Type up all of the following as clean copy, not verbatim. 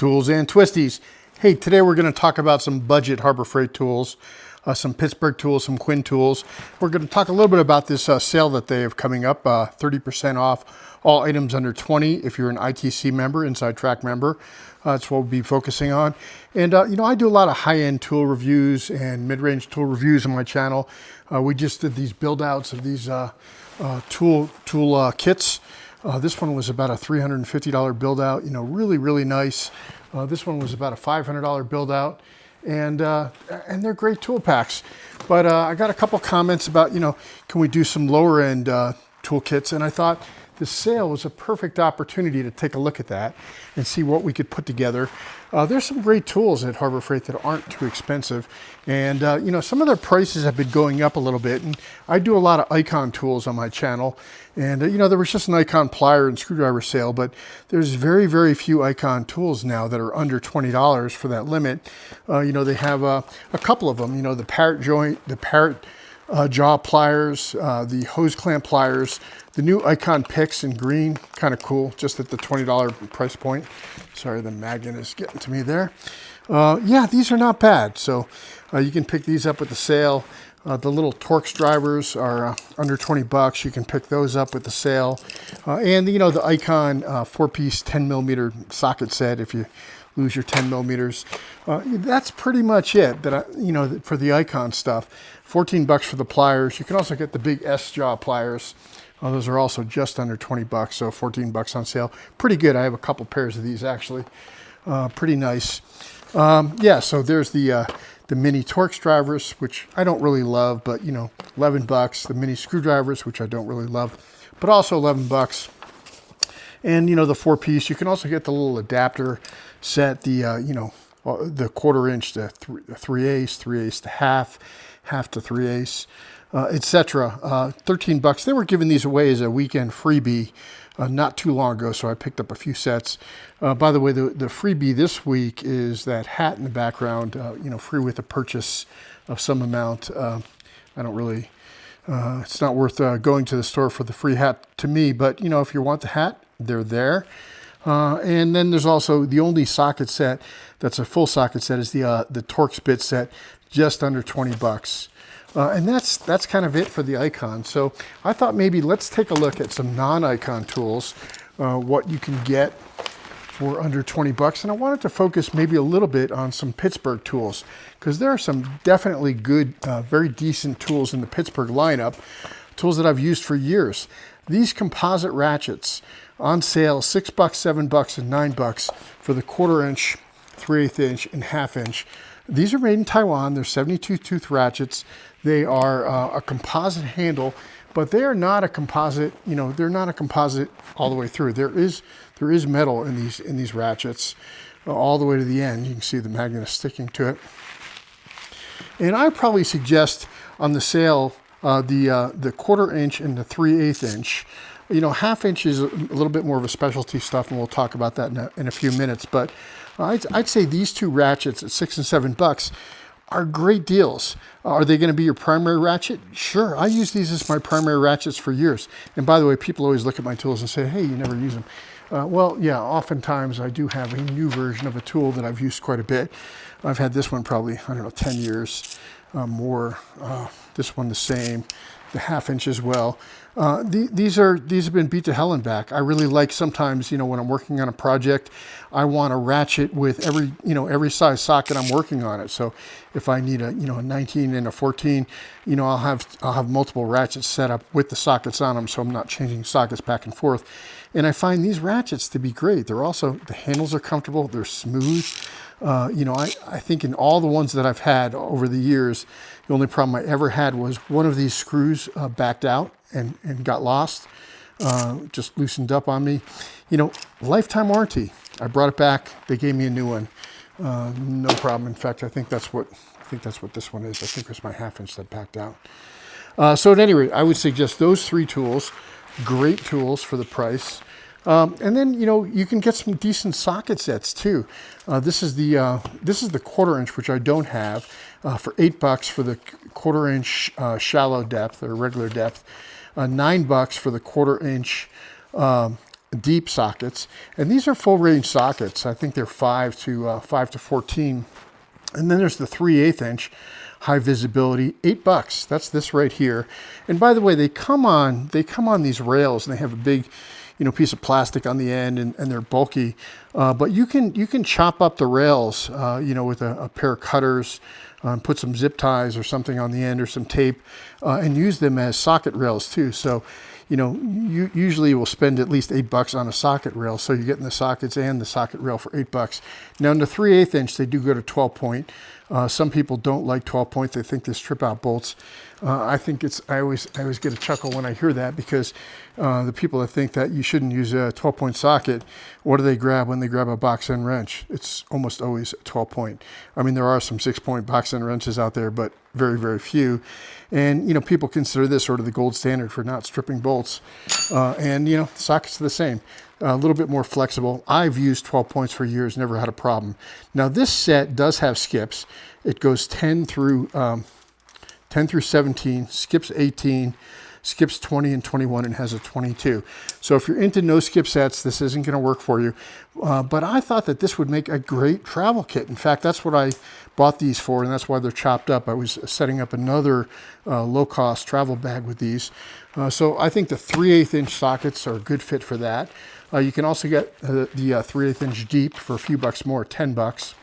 Tools and Twisties. Hey, today we're going to talk about some budget Harbor Freight tools, some Pittsburgh tools, some Quinn tools. We're going to talk a little bit about this sale that they have coming up, 30% off all items under 20 if you're an ITC member, Inside Track member. That's what we'll be focusing on. And, you know, I do a lot of high-end tool reviews and mid-range tool reviews on my channel. We just did these build-outs of these tool kits. This one was about a $350 build out, you know, really nice. This one was about a $500 build out, and they're great tool packs. But I got a couple comments about, you know, can we do some lower end tool kits? And I thought the sale was a perfect opportunity to take a look at that and see what we could put together. There's some great tools at Harbor Freight that aren't too expensive. And, you know, some of their prices have been going up a little bit. And I do a lot of Icon tools on my channel. And, you know, there was just an Icon plier and screwdriver sale, but there's very few Icon tools now that are under $20 for that limit. You know, they have a couple of them, you know, the Parrot joint, the Parrot jaw pliers, the hose clamp pliers, the new Icon picks in green, kind of cool, just at the $20 price point. Sorry, the magnet is getting to me there. Yeah, these are not bad. So you can pick these up with the sale. The little Torx drivers are under 20 bucks. You can pick those up with the sale. And you know, the Icon 4-piece 10mm socket set, if you lose your 10 millimeters. That's pretty much it, you know, for the Icon stuff. 14 bucks for the pliers. You can also get the big S-jaw pliers. Those are also just under 20 bucks, so 14 bucks on sale. Pretty good. I have a couple pairs of these actually. Pretty nice. Yeah, so there's the mini Torx drivers, which I don't really love, but you know, 11 bucks. The mini screwdrivers, which I don't really love, but also 11 bucks. And you know, the 4-piece, you can also get the little adapter set, the you know, the 1/4 inch to 3/8, 3/8 to half to 3/8, etc. 13 bucks. They were giving these away as a weekend freebie not too long ago, so I picked up a few sets. By the way, the freebie this week is that hat in the background, you know, free with a purchase of some amount. I don't really, it's not worth going to the store for the free hat to me, but you know, if you want the hat, they're there. And then there's also the only socket set that's a full socket set is the Torx bit set, just under 20 bucks. And that's kind of it for the Icon. So I thought maybe let's take a look at some non-Icon tools, what you can get for under 20 bucks. And I wanted to focus maybe a little bit on some Pittsburgh tools, because there are some definitely good, very decent tools in the Pittsburgh lineup, tools that I've used for years. These composite ratchets on sale, 6 bucks, 7 bucks, and 9 bucks for the 1/4 inch, 3/8 inch, and 1/2 inch. These are made in Taiwan. They're 72 tooth ratchets. They are a composite handle, but they are not a composite, you know, they're not a composite all the way through. There is metal in these ratchets all the way to the end. You can see the magnet is sticking to it. And I probably suggest on the sale the 1/4 inch and the 3/8 inch. You know, 1/2 inch is a little bit more of a specialty stuff, and we'll talk about that in a few minutes. But I'd say these two ratchets at 6 and 7 bucks are great deals. Are they going to be your primary ratchet? Sure, I use these as my primary ratchets for years. And by the way, people always look at my tools and say, hey, you never use them. Well, yeah, oftentimes I do have a new version of a tool that I've used quite a bit. I've had this one probably, I don't know, 10 years more. This one the same, the 1/2 inch as well. These have been beat to hell and back. I really like sometimes, you know, when I'm working on a project, I want a ratchet with every size socket I'm working on it. So if I need a 19 and a 14, you know, I'll have multiple ratchets set up with the sockets on them, so I'm not changing sockets back and forth. And I find these ratchets to be great. They're also, the handles are comfortable, they're smooth. You know, I think in all the ones that I've had over the years, the only problem I ever had was one of these screws backed out and got lost, just loosened up on me. You know, lifetime warranty. I brought it back. They gave me a new one. No problem. In fact, I think that's what this one is. I think it's my 1/2 inch that backed out. So at any rate, I would suggest those 3 tools. Great tools for the price. And then, you know, you can get some decent socket sets too. This is the 1/4 inch, which I don't have, for 8 bucks for the 1/4 inch shallow depth or regular depth, 9 bucks for the 1/4 inch deep sockets, and these are full range sockets. I think they're 5 to 14. And then there's the 3/8 inch high visibility, $8. That's this right here. And by the way, they come on these rails, and they have a big, piece of plastic on the end, and they're bulky. But you can chop up the rails, with a pair of cutters, put some zip ties or something on the end, or some tape, and use them as socket rails too. So, you usually will spend at least $8 on a socket rail. So you're getting the sockets and the socket rail for $8. Now in the 3/8 inch, they do go to 12 point. Some people don't like 12 point. They think they strip out bolts. I think I always get a chuckle when I hear that, because the people that think that you shouldn't use a 12 point socket, what do they grab when they grab a box end wrench? It's almost always a 12 point. I mean, there are some 6 point box end wrenches out there, but very, very few. And, people consider this sort of the gold standard for not stripping bolts. And, sockets are the same. A little bit more flexible. I've used 12 points for years, never had a problem. Now this set does have skips. It goes 10 through 17, skips 18, skips 20 and 21, and has a 22. So if you're into no skip sets, this isn't going to work for you. But I thought that this would make a great travel kit. In fact, that's what I bought these for, and that's why they're chopped up. I was setting up another low-cost travel bag with these. So I think the 3/8 inch sockets are a good fit for that. You can also get the 3/8 inch deep for a few bucks more, $10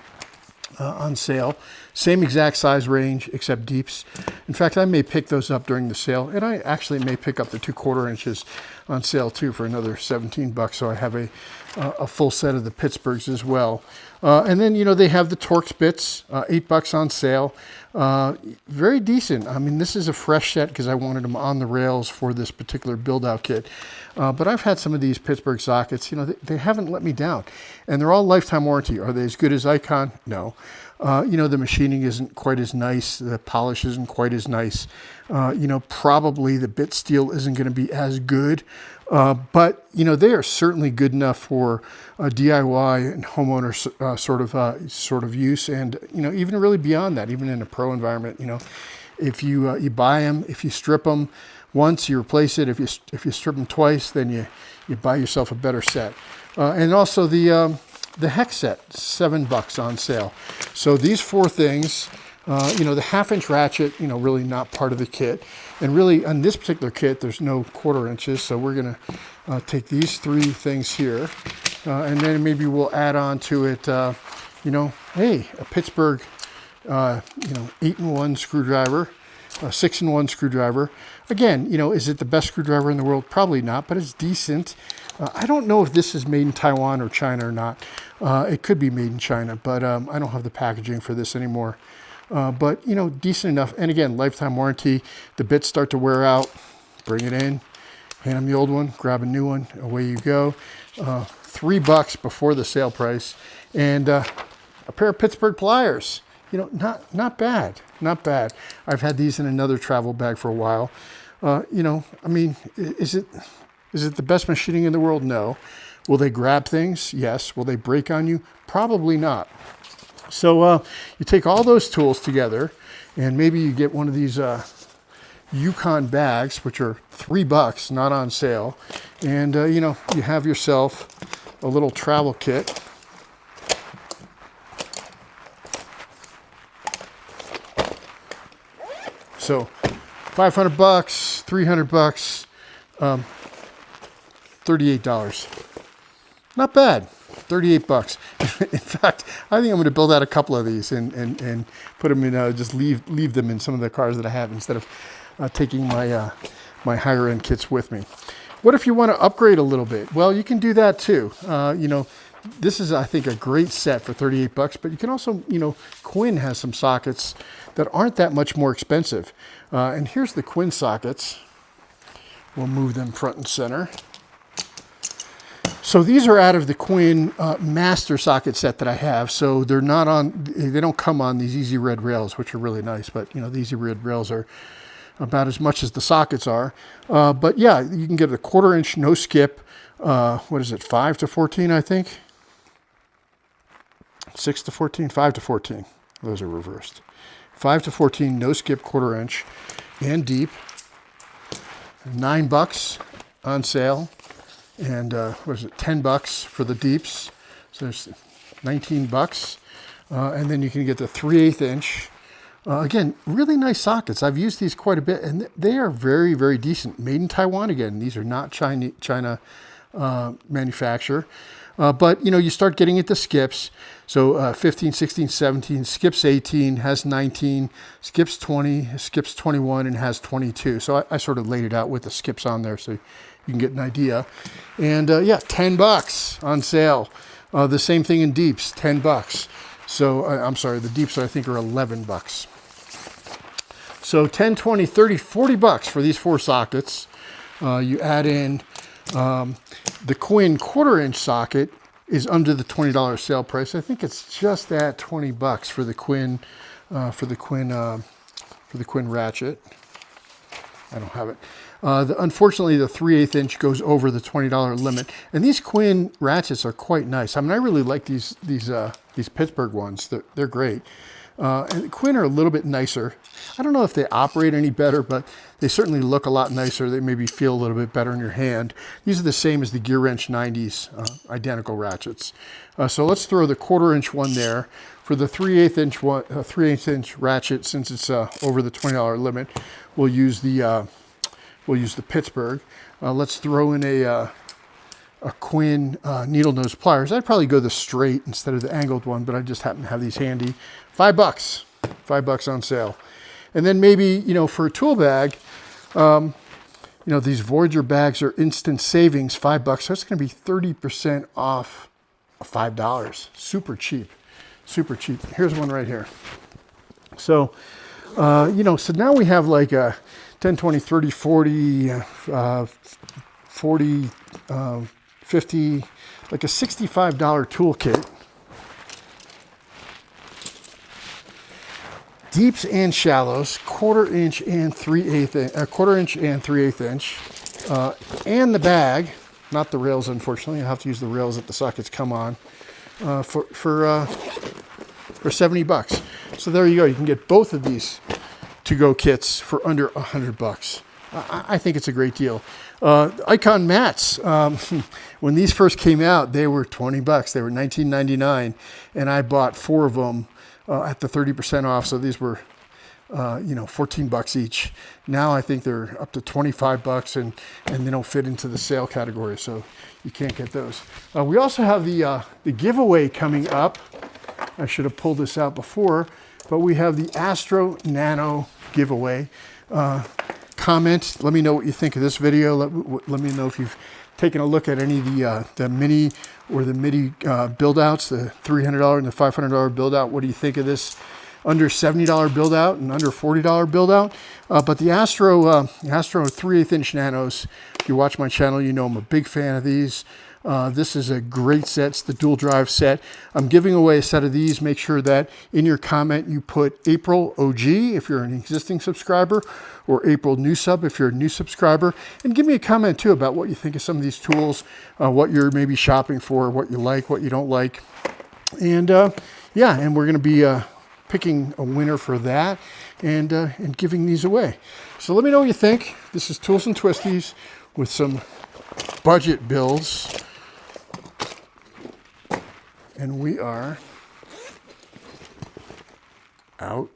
on sale. Same exact size range, except deeps. In fact, I may pick those up during the sale, and I actually may pick up the 2/4 inches on sale too for another $17. So I have a full set of the Pittsburghs as well. And then, they have the Torx bits, $8 on sale. Very decent. I mean, this is a fresh set because I wanted them on the rails for this particular build out kit. But I've had some of these Pittsburgh sockets, they haven't let me down, and they're all lifetime warranty. Are they as good as Icon? No. The machining isn't quite as nice. The polish isn't quite as nice. Probably the bit steel isn't going to be as good. But, they are certainly good enough for DIY and homeowner sort of use. And, even really beyond that, even in a pro environment, if you buy them, if you strip them once, you replace it. If you strip them twice, then you buy yourself a better set. And also the hex set, $7 on sale. So these 4 things, the 1/2 inch ratchet, really not part of the kit. And really on this particular kit, there's no 1/4 inches. So we're going to take these 3 things here. And then maybe we'll add on to it, hey, a Pittsburgh, 8-in-1 screwdriver, a 6-in-1 screwdriver. Again, is it the best screwdriver in the world? Probably not, but it's decent. I don't know if this is made in Taiwan or China or not. It could be made in China, but I don't have the packaging for this anymore. But, decent enough. And again, lifetime warranty. The bits start to wear out. Bring it in. Hand them the old one. Grab a new one. Away you go. $3 before the sale price. And a pair of Pittsburgh pliers. Not bad. Not bad. I've had these in another travel bag for a while. I mean, is it the best machining in the world? No. Will they grab things? Yes. Will they break on you? Probably not. So you take all those tools together, and maybe you get one of these Yukon bags, which are $3, not on sale. And, you have yourself a little travel kit. So $500, $300, $38. Not bad. $38. In fact, I think I'm going to build out a couple of these and put them in, just leave them in some of the cars that I have instead of taking my my higher end kits with me. What if you want to upgrade a little bit? Well, you can do that too. This is, I think, a great set for $38, but you can also, Quinn has some sockets that aren't that much more expensive. And here's the Quinn sockets. We'll move them front and center. So these are out of the Quinn master socket set that I have. So they don't come on these easy red rails, which are really nice, but the easy red rails are about as much as the sockets are. But yeah, you can get a 1/4 inch, no skip. What is it? 5 to 14, I think. 6 to 14, 5 to 14. Those are reversed. 5 to 14, no skip, 1/4 inch and deep. $9 on sale. And what is it, 10 bucks for the deeps. So there's 19 bucks. And then you can get the 3/8 inch. Again, really nice sockets. I've used these quite a bit, and they are very, very decent. Made in Taiwan again. These are not China manufacture. But, you know, you start getting into skips. So 15, 16, 17, skips 18, has 19, skips 20, skips 21, and has 22. So I sort of laid it out with the skips on there so you can get an idea. And yeah, 10 bucks on sale. The same thing in deeps, 10 bucks. So I'm sorry, the deeps I think are 11 bucks. So 10, 20, 30, 40 bucks for these 4 sockets. You add in the Quinn 1/4 inch socket is under the $20 sale price. I think it's just at 20 bucks for the Quinn ratchet. I don't have it. Unfortunately, the 3/8 inch goes over the $20 limit, and these Quinn ratchets are quite nice. I mean, I really like these Pittsburgh ones. They're great. And the Quinn are a little bit nicer. I don't know if they operate any better, but they certainly look a lot nicer. They maybe feel a little bit better in your hand. These are the same as the Gear Wrench 90s, identical ratchets. So let's throw the 1/4 inch one there. For the 3/8 inch one, 3/8 inch ratchet, since it's over the $20 limit, we'll use the Pittsburgh. Let's throw in a Quinn needle nose pliers. I'd probably go the straight instead of the angled one, but I just happen to have these handy. 5 bucks, 5 bucks on sale. And then maybe, you know, for a tool bag, you know, these Voyager bags are instant savings, 5 bucks. So it's going to be 30% off of $5. Super cheap, super cheap. Here's one right here. So, you know, so now we have like a 10, 20, 30, 40, 40, 50, like a $65 toolkit. Deeps and shallows, 1/4 inch and 3/8 inch, 1/4 inch and 3/8 inch, and the bag, not the rails, unfortunately. I have to use the rails that the sockets come on, for 70 bucks. So there you go. You can get both of these to-go kits for under 100 bucks. I think it's a great deal. Icon mats, when these first came out, they were 20 bucks. They were $19.99, and I bought 4 of them at the 30% off. So these were, you know, 14 bucks each. Now I think they're up to 25 bucks, and they don't fit into the sale category, so you can't get those. We also have the giveaway coming up. I should have pulled this out before, but we have the Astro Nano giveaway. Comment, let me know what you think of this video. Let me know if you've taken a look at any of the mini or the MIDI build outs, the $300 and the $500 build out. What do you think of this under $70 build out and under $40 build out? But the Astro 3/8 inch nanos, if you watch my channel, you know I'm a big fan of these. This is a great set. It's the dual drive set. I'm giving away a set of these. Make sure that in your comment you put April OG if you're an existing subscriber, or April new sub if you're a new subscriber. And give me a comment too about what you think of some of these tools, what you're maybe shopping for, what you like, what you don't like. And yeah, and we're going to be picking a winner for that and giving these away. So let me know what you think. This is Tools and Twisties with some budget builds. And we are out.